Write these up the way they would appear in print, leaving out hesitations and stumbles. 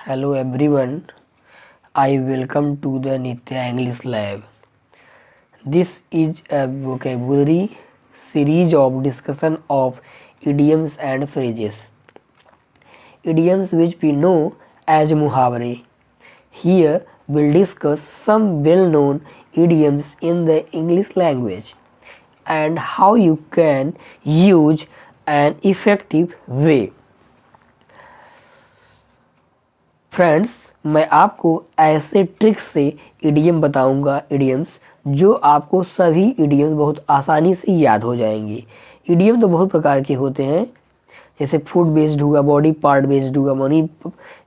Hello everyone, I welcome to the Nitya English Lab. This is a vocabulary series of discussion of idioms and phrases. Idioms which we know as muhavare. Here we'll discuss some well-known idioms in the English language and how you can use an effective way. Friends, मैं आपको ऐसे tricks से idiom बताऊंगा, idioms जो आपको सभी idioms बहुत आसानी से याद हो जाएंगे। इडियम तो बहुत प्रकार के होते हैं, जैसे फूड बेस्ड हुआ, बॉडी पार्ट बेस्ड हुआ, मनी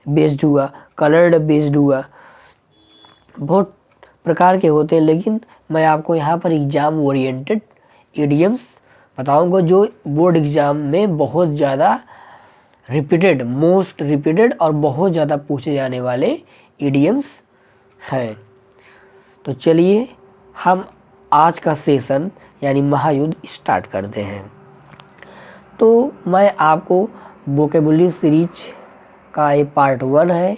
बेस्ड हुआ, कलर्ड बेस्ड हुआ, बहुत प्रकार के होते हैं। लेकिन मैं आपको यहाँ पर एग्ज़ाम ओरिएंटेड इडियम्स बताऊंगा जो बोर्ड एग्ज़ाम में बहुत ज़्यादा रिपीटेड, मोस्ट रिपीटेड और बहुत ज़्यादा पूछे जाने वाले इडियम्स हैं। तो चलिए हम आज का सेशन यानी महायुद्ध स्टार्ट करते हैं। तो मैं आपको वोकेबुलरी सीरीज का ये पार्ट 1 है।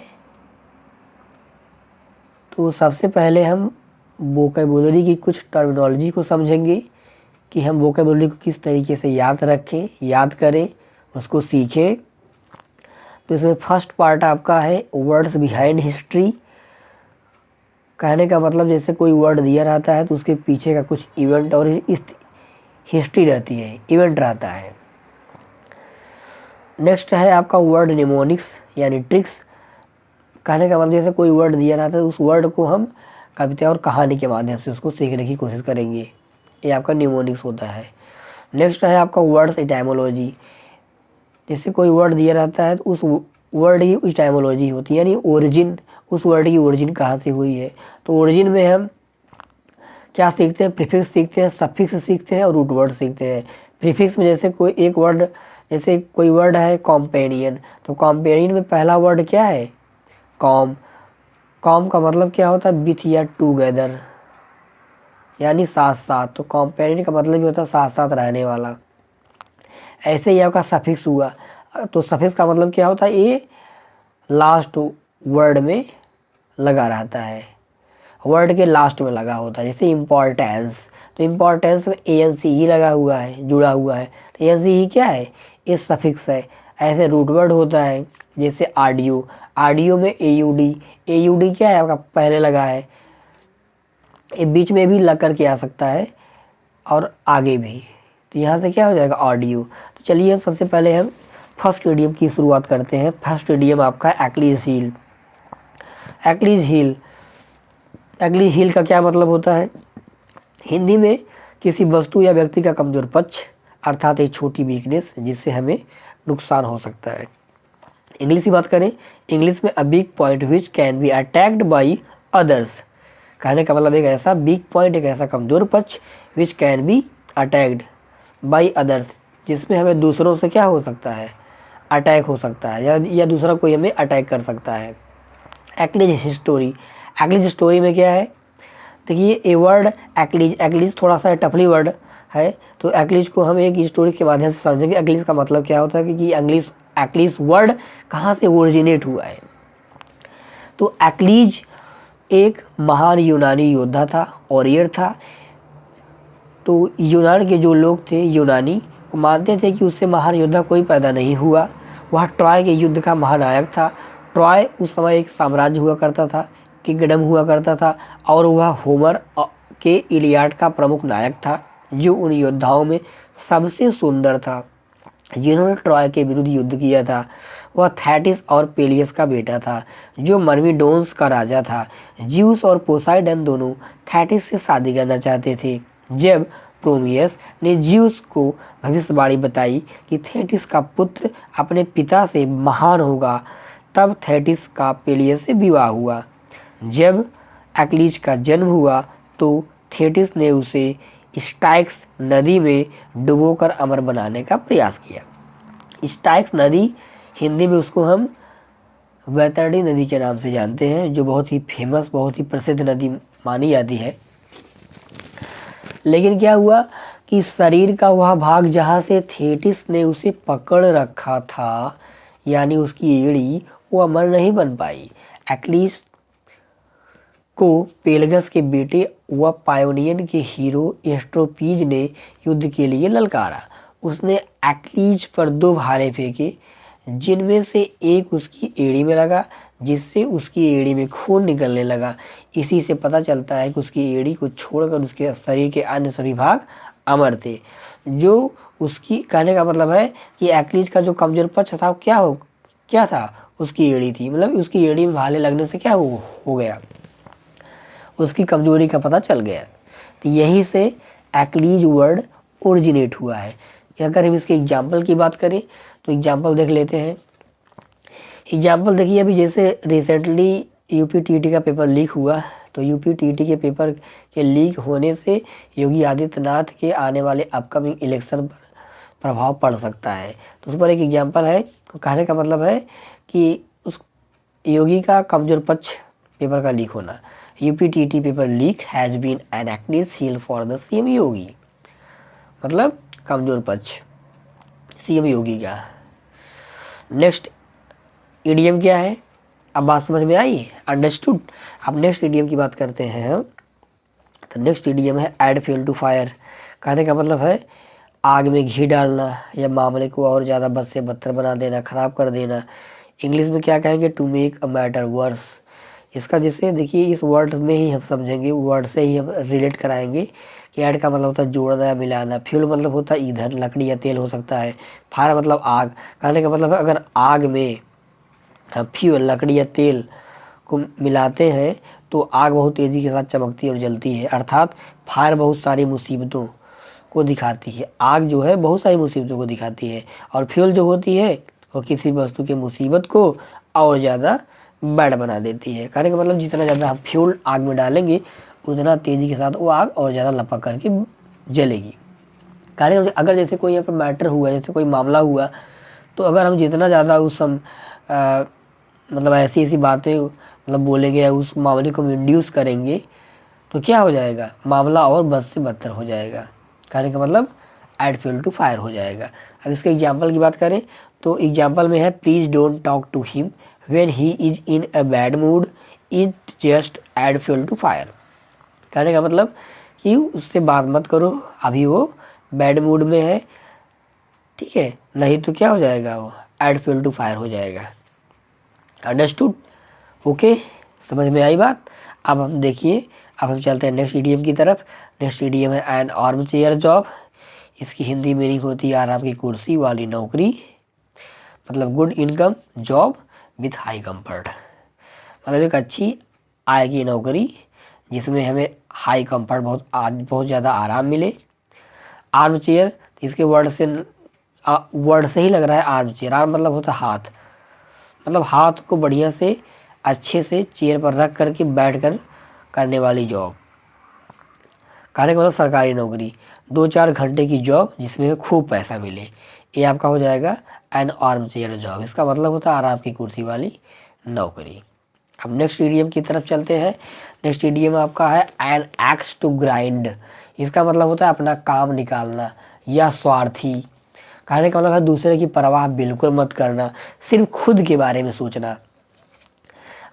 तो सबसे पहले हम वोकेबुलरी की कुछ टर्मिनोलॉजी को समझेंगे कि हम वोकेबुलरी को किस तरीके से याद रखें, याद करें, उसको सीखें। तो इसमें फर्स्ट पार्ट आपका है वर्ड्स बिहाइंड हिस्ट्री। कहने का मतलब जैसे कोई वर्ड दिया रहता है तो उसके पीछे का कुछ इवेंट और इस हिस्ट्री रहती है, इवेंट रहता है। नेक्स्ट है आपका वर्ड निमोनिक्स यानी ट्रिक्स। कहने का मतलब जैसे कोई वर्ड दिया रहता है तो उस वर्ड को हम कविता और कहानी के माध्यम से उसको सीखने की कोशिश करेंगे, ये आपका निमोनिक्स होता है। नेक्स्ट है आपका वर्ड्स इटाइमोलॉजी। जैसे कोई वर्ड दिया रहता है तो उस वर्ड की इटाइमोलॉजी होती है, यानी ओरिजिन, उस वर्ड की ओरिजिन कहाँ से हुई है। तो ओरिजिन में हम क्या सीखते हैं, प्रीफिक्स सीखते हैं, सफिक्स सीखते हैं और रूट वर्ड सीखते हैं। प्रीफिक्स में जैसे कोई एक वर्ड, जैसे कोई वर्ड है कॉम्पेनियन, तो कॉम्पेनियन में पहला वर्ड क्या है, कॉम। कॉम का मतलब क्या होता है, विथ या टूगेदर, यानी साथ साथ। तो कॉम्पेनियन का मतलब भी होता है साथ साथ रहने वाला। ऐसे ही आपका सफिक्स हुआ, तो सफिक्स का मतलब क्या होता है, ये लास्ट वर्ड में लगा रहता है, वर्ड के लास्ट में लगा होता है। जैसे इम्पॉर्टेंस, तो इम्पॉर्टेंस में ANCE लगा हुआ है, जुड़ा हुआ है, तो ANCE क्या है, ये सफिक्स है। ऐसे रूट वर्ड होता है जैसे ऑडियो, ऑडियो में AUD, AUD क्या है आपका पहले लगा है, ये बीच में भी लग कर के आ सकता है और आगे भी, तो यहाँ से क्या हो जाएगा, ऑडियो। तो चलिए हम सबसे पहले हम फर्स्ट इडियम की शुरुआत करते हैं। फर्स्ट इडियम आपका Achilles heel. Achilles heel, Achilles heel का क्या मतलब होता है, हिंदी में किसी वस्तु या व्यक्ति का कमजोर पक्ष, अर्थात एक छोटी वीकनेस जिससे हमें नुकसान हो सकता है। इंग्लिश की बात करें, इंग्लिश में a weak point which can be attacked by others. कहने का मतलब एक ऐसा वीक पॉइंट, एक ऐसा कमजोर पक्ष which can be attacked by others, जिसमें हमें दूसरों से क्या हो सकता है, अटैक हो सकता है, या दूसरा कोई हमें अटैक कर सकता है। एक्लीज स्टोरी, एक्लीज स्टोरी में क्या है, देखिए ये वर्ड एक्लीज, एक्लीज थोड़ा सा टफली वर्ड है, तो एक्लीज को हम एक स्टोरी के माध्यम से समझेंगे। एक्लीज का मतलब क्या होता है कि इंग्लिश एक्लीज वर्ड कहाँ से ओरिजिनेट हुआ है। तो एक्लीज एक महान यूनानी योद्धा था, वॉरियर था। तो यूनान के जो लोग थे, यूनानी, मानते थे कि उससे महान योद्धा कोई पैदा नहीं हुआ। वह ट्रॉय के युद्ध का महानायक था। ट्रॉय उस समय एक साम्राज्य हुआ करता था, किंगडम हुआ करता था, और वह होमर के इलियाड का प्रमुख नायक था, जो उन योद्धाओं में सबसे सुंदर था जिन्होंने ट्रॉय के विरुद्ध युद्ध किया था। वह थेटिस और पेलियस का बेटा था, जो मर्मिडोन्स का राजा था। ज्यूस और पोसाइडन दोनों थेटिस से शादी करना चाहते थे। जब प्रोमियस ने ज्यूस को भविष्यवाणी बताई कि थेटिस का पुत्र अपने पिता से महान होगा, तब थेटिस का पेलियस से विवाह हुआ। जब एक्लीज का जन्म हुआ तो थेटिस ने उसे स्टाइक्स नदी में डुबोकर अमर बनाने का प्रयास किया। स्टाइक्स नदी, हिंदी में उसको हम वैतरणी नदी के नाम से जानते हैं, जो बहुत ही फेमस, बहुत ही प्रसिद्ध नदी मानी जाती है। लेकिन क्या हुआ कि शरीर का वह भाग जहाँ से थेटिस ने उसे पकड़ रखा था, यानी उसकी एड़ी, वो अमर नहीं बन पाई। एक्लीज को पेलगस के बेटे व पायोनियन के हीरो एस्ट्रोपीज ने युद्ध के लिए ललकारा। उसने एक्लीज पर 2 भाले फेंके, जिनमें से एक उसकी एड़ी में लगा, जिससे उसकी एड़ी में खून निकलने लगा। इसी से पता चलता है कि उसकी एड़ी को छोड़कर उसके शरीर के अन्य सभी भाग अमर थे। जो उसकी कहने का मतलब है कि एक्लीज का जो कमजोर पक्ष था वो क्या था, उसकी एड़ी थी। मतलब उसकी एड़ी में भाले लगने से क्या हो गया, उसकी कमजोरी का पता चल गया। तो यहीं से एक्लीज वर्ड ओरिजिनेट हुआ है। अगर हम इसके एग्जाम्पल की बात करें तो एग्जाम्पल देख लेते हैं। एग्जाम्पल देखिए, अभी जैसे रिसेंटली यूपीटीटी का पेपर लीक हुआ, तो यूपीटीटी के पेपर के लीक होने से योगी आदित्यनाथ के आने वाले अपकमिंग इलेक्शन पर प्रभाव पड़ सकता है। तो उस पर एक एग्जाम्पल है। तो कहने का मतलब है कि उस योगी का कमजोर पक्ष पेपर का लीक होना। UPTT paper leak has been an एक्टिव heel for the CM Yogi, मतलब कमजोर पक्ष सीएम योगी का। नेक्स्ट ईडीएम क्या है, अब बात समझ में आई, अंडरस्टूड। अब नेक्स्ट ईडीएम की बात करते हैं हम। तो नेक्स्ट ईडीएम है ऐड फ्यूल टू फायर। कहने का मतलब है आग में घी डालना या मामले को और ज़्यादा बद से बदतर बना देना, ख़राब कर देना। इंग्लिश में क्या कहेंगे, to make a matter worse. इसका जैसे देखिए इस वर्ड में ही हम समझेंगे, वर्ड से ही हम रिलेट कराएंगे कि ऐड का मतलब होता है जोड़ना या मिलाना। फ्यूल मतलब होता है ईंधन, लकड़ी या तेल हो सकता है। फायर मतलब आग। कहने का मतलब है अगर आग में हम फ्यूल, लकड़ी या तेल को मिलाते हैं तो आग बहुत तेज़ी के साथ चमकती और जलती है। अर्थात फायर बहुत सारी मुसीबतों को दिखाती है, आग जो है बहुत सारी मुसीबतों को दिखाती है, और फ्यूल जो होती है वो किसी वस्तु की मुसीबत को और ज़्यादा बैड बना देती है। कहने का मतलब जितना ज़्यादा हम फ्यूल आग में डालेंगे उतना तेज़ी के साथ वो आग और ज़्यादा लपक करके जलेगी। कहने का अगर जैसे कोई यहाँ पर मैटर हुआ, जैसे कोई मामला हुआ, तो अगर हम जितना ज़्यादा उस मतलब ऐसी बातें मतलब बोलेंगे या उस मामले को इंड्यूस करेंगे तो क्या हो जाएगा, मामला और बद से बदतर हो जाएगा। कहने का मतलब ऐड फ्यूल टू फायर हो जाएगा। अब इसके एग्जाम्पल की बात करें तो एग्जाम्पल में है please don't talk to him when he is in a bad mood, it just add fuel to fire. कहने का मतलब कि उससे बात मत करो, अभी वो बैड मूड में है, ठीक है, नहीं तो क्या हो जाएगा, वो ऐड फ्यूल टू फायर हो जाएगा। अंडरस्टूड, ओके, समझ में आई बात। अब हम देखिए, अब हम चलते हैं नेक्स्ट ईडीएम की तरफ। नेक्स्ट ईडीएम है एन आर्म चेयर जॉब। इसकी हिंदी मीनिंग होती है आराम की कुर्सी वाली नौकरी, मतलब good income job with high comfort, मतलब एक अच्छी आय की नौकरी जिसमें हमें हाई कंफर्ट बहुत ज़्यादा आराम मिले। आर्म चेयर, इसके वर्ड से ही लग रहा है आर्म चेयर। आर्म मतलब होता है हाथ, मतलब हाथ को बढ़िया से अच्छे से चेयर पर रख करके बैठ कर करने वाली जॉब। कहने का मतलब सरकारी नौकरी, 2-4 घंटे की जॉब जिसमें खूब पैसा मिले, ये आपका हो जाएगा एन आर्म चेयर जॉब। इसका मतलब होता है आराम की कुर्सी वाली नौकरी। अब नेक्स्ट ईडीएम की तरफ चलते हैं। नेक्स्ट ईडीएम आपका है एन एक्स टू ग्राइंड। इसका मतलब होता है अपना काम निकालना या स्वार्थी। कहने का मतलब है दूसरे की परवाह बिल्कुल मत करना, सिर्फ खुद के बारे में सोचना।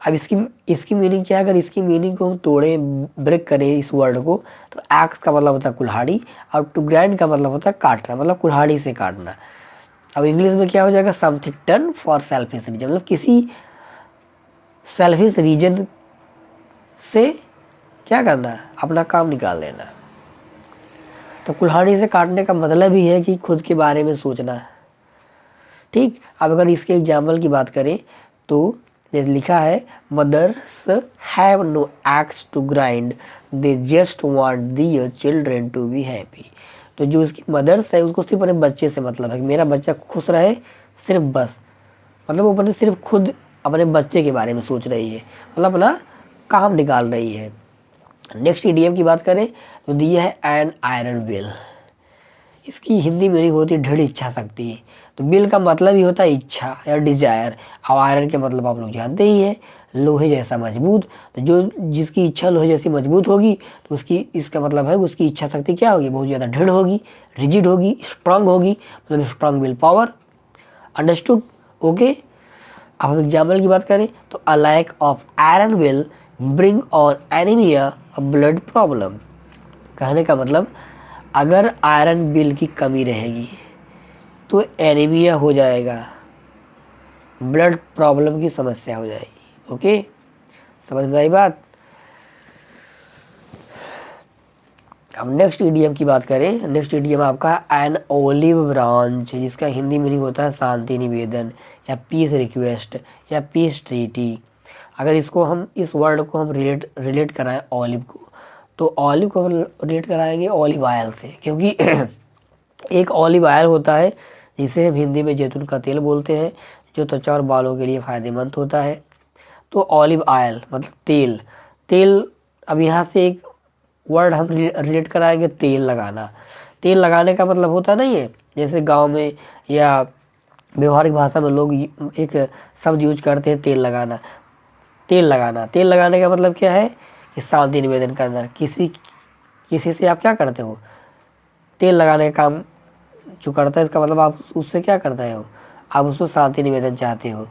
अब इसकी मीनिंग क्या है, अगर इसकी मीनिंग को हम तोड़ें, ब्रेक करें इस वर्ड को, तो एक्स का मतलब होता है कुल्हाड़ी और टू ग्राइंड का मतलब होता है काटना, मतलब कुल्हाड़ी से काटना। अब इंग्लिश में क्या हो जाएगा, something done for selfish reason, मतलब किसी सेल्फिश रीजन से क्या करना, अपना काम निकाल लेना। तो कुल्हाड़ी से काटने का मतलब ही है कि खुद के बारे में सोचना, ठीक। अब अगर इसके एग्जाम्पल की बात करें तो जैसे लिखा है mothers have no axe to grind, they just want their children to be happy. तो जो उसकी मदर्स है उसको सिर्फ अपने बच्चे से मतलब है कि मेरा बच्चा खुश रहे, सिर्फ बस, मतलब वो अपने सिर्फ खुद अपने बच्चे के बारे में सोच रही है, मतलब अपना काम निकाल रही है। नेक्स्ट ईडीएम की बात करें तो दिया है एन आयरन विल। इसकी हिंदी मीनिंग होती है दृढ़ इच्छा शक्ति। तो बिल का मतलब ही होता है इच्छा या डिजायर, और आयरन के मतलब आप लोग जानते ही हैं, लोहे जैसा मजबूत। तो जो जिसकी इच्छा लोहे जैसी मजबूत होगी तो इसका मतलब है उसकी इच्छा शक्ति क्या होगी, बहुत ज़्यादा दृढ़ होगी, रिजिड होगी, स्ट्रांग होगी, मतलब strong will power. Understood, okay. अब हम एग्जाम्पल की बात करें तो a lack of iron will bring on anaemia a blood problem. कहने का मतलब अगर आयरन बिल की कमी रहेगी तो एनीमिया हो जाएगा, ब्लड प्रॉब्लम की समस्या हो जाएगी। ओके, समझ में आई बात। अब नेक्स्ट ईडीएम की बात करें, नेक्स्ट ईडीएम आपका एन ओलिव ब्रांच, जिसका हिंदी मीनिंग होता है शांति निवेदन या पीस रिक्वेस्ट या पीस ट्रीटी। अगर इसको हम इस वर्ड को हम रिलेट कराएं ऑलिव को, तो ऑलिव को हम रिलेट कराएंगे ऑलिव ऑयल से, क्योंकि एक ऑलिव ऑयल होता है जिसे हम हिंदी में जैतून का तेल बोलते हैं, जो त्वचा और बालों के लिए फ़ायदेमंद होता है। तो ऑलिव ऑयल मतलब तेल। तेल, अब यहाँ से एक वर्ड हम रिलेट कराएंगे तेल लगाना। तेल लगाने का मतलब होता नहीं है, जैसे गांव में या व्यवहारिक भाषा में लोग एक शब्द यूज करते हैं तेल लगाना। तेल लगाना, तेल लगाने का मतलब क्या है कि शांति निवेदन करना। किसी से आप क्या करते हो, तेल लगाने का काम जो करता है, इसका मतलब आप उससे क्या करते हो, आप उसको शांति निवेदन चाहते हो।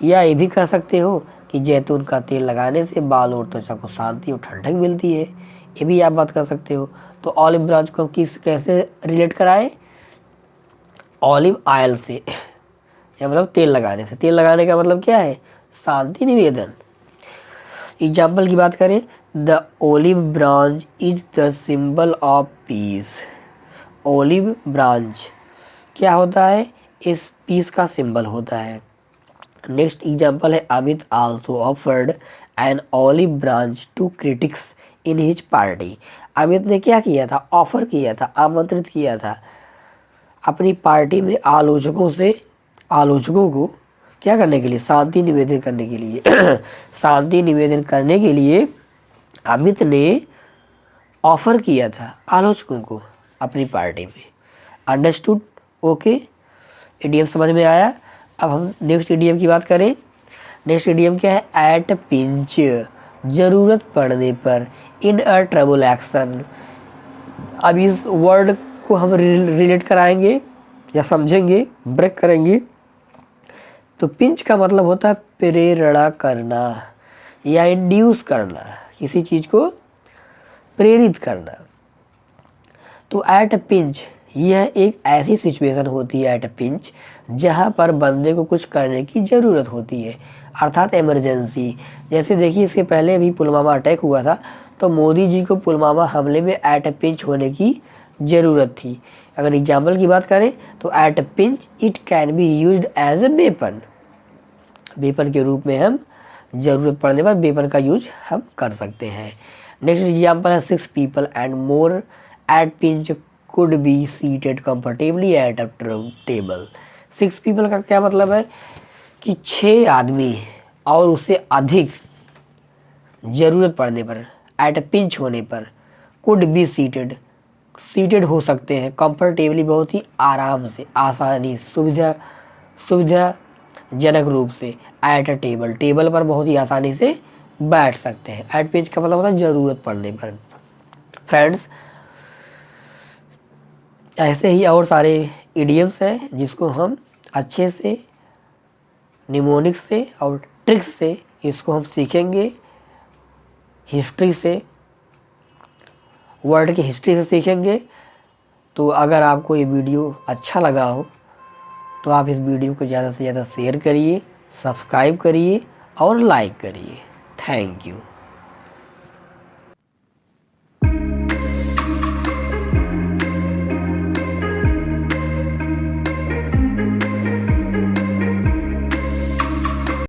या ये भी कह सकते हो कि जैतून का तेल लगाने से बाल और त्वचा को शांति और ठंडक मिलती है, ये भी आप बात कर सकते हो। तो ऑलिव ब्रांच को हम कैसे रिलेट कराएं, ऑलिव ऑयल से, या मतलब तेल लगाने से। तेल लगाने का मतलब क्या है, शांति निवेदन। एग्जाम्पल की बात करें, the olive branch is the symbol of peace. Olive branch क्या होता है, इस पीस का सिंबल होता है। नेक्स्ट एग्जाम्पल है, Amit also offered an olive branch to critics in his party. Amit ने क्या किया था, ऑफर किया था, आमंत्रित किया था अपनी पार्टी में आलोचकों को क्या करने के लिए, शांति निवेदन करने के लिए शांति निवेदन करने के लिए अमित ने ऑफर किया था आलोचकों को अपनी पार्टी में। अंडरस्टूड, ओके, इडियम समझ में आया। अब हम नेक्स्ट इडियम की बात करें। नेक्स्ट इडियम क्या है, एट पिंच, जरूरत पड़ने पर, इन अ ट्रबल एक्शन। अब इस वर्ड को हम रिलेट कराएंगे या समझेंगे, ब्रेक करेंगे। तो पिंच का मतलब होता है प्रेरणा करना या इंड्यूस करना, किसी चीज़ को प्रेरित करना। तो एट पिंच, यह एक ऐसी सिचुएशन होती है एट पिंच जहाँ पर बंदे को कुछ करने की ज़रूरत होती है, अर्थात इमरजेंसी। जैसे देखिए, इसके पहले भी पुलवामा अटैक हुआ था, तो मोदी जी को पुलवामा हमले में एट पिंच होने की ज़रूरत थी। अगर एग्जाम्पल की बात करें तो at pinch it can be used as a weapon. Weapon के रूप में हम ज़रूरत पड़ने पर वेपन का यूज हम कर सकते हैं। नेक्स्ट एग्जाम्पल है, 6 people and more at pinch could be seated comfortably at a table। 6 people का क्या मतलब है कि 6 आदमी और उससे अधिक ज़रूरत पड़ने पर, एट पिंच होने पर, कुड बी सीटेड हो सकते हैं, कंफर्टेबली बहुत ही आराम से, आसानी, सुविधाजनक रूप से, एट अ टेबल पर बहुत ही आसानी से बैठ सकते हैं। एट पिंच का मतलब होता है ज़रूरत पड़ने पर। फ्रेंड्स, ऐसे ही और सारे इडियम्स हैं जिसको हम अच्छे से निमोनिक्स से और ट्रिक्स से इसको हम सीखेंगे, हिस्ट्री से, वर्ड की हिस्ट्री से सीखेंगे। तो अगर आपको ये वीडियो अच्छा लगा हो तो आप इस वीडियो को ज़्यादा से ज़्यादा शेयर करिए, सब्सक्राइब करिए और लाइक करिए। Thank you.